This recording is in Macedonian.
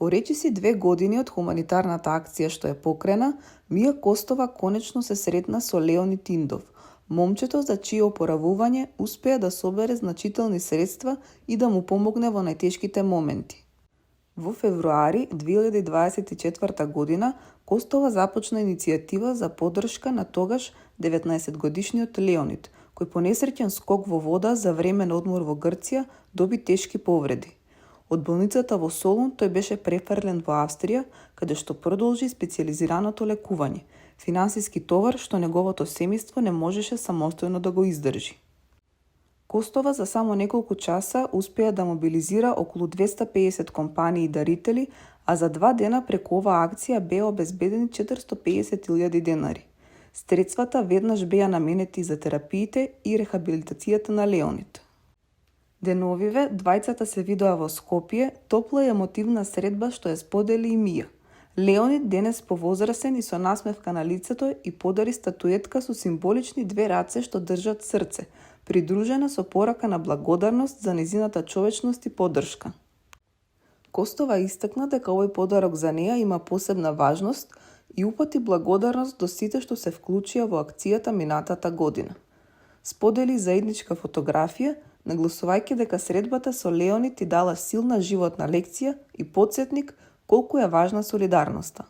По речиси 2 години од хуманитарната акција што ја покрена, Мија Костова конечно се сретна со Леонид Индов, момчето за чие опоравување успеа да собере значителни средства и да му помогне во најтешките моменти. Во февруари 2024 година Костова започна иницијатива за поддршка на тогаш 19-годишниот Леонид, кој по несреќен скок во вода за времен одмор во Грција доби тешки повреди. Од болницата во Солун тој беше префрлен во Австрија, каде што продолжи специјализираното лекување, финансиски товар што неговото семејство не можеше самостојно да го издржи. Костова за само неколку часа успеа да мобилизира околу 250 компании и дарители, а за 2 дена преку оваа акција беа обезбедени 450.000 денари. Средствата веднаш беа наменети за терапиите и рехабилитацијата на Леонид. Деновиве, двајцата се видоа во Скопје, топла и емотивна средба што ја сподели и Мија. Леонид денес повозрасен и со насмевка на лицето и подари статуетка со символични 2 раце што држат срце, придружена со порака на благодарност за незината човечност и поддршка. Костова истакна дека овој подарок за неа има посебна важност и упати благодарност до сите што се вклучија во акцијата минатата година. Сподели заедничка фотографија, нагласувајќи дека средбата со Леонид ти дала силна животна лекција и потсетник колку е важна солидарноста.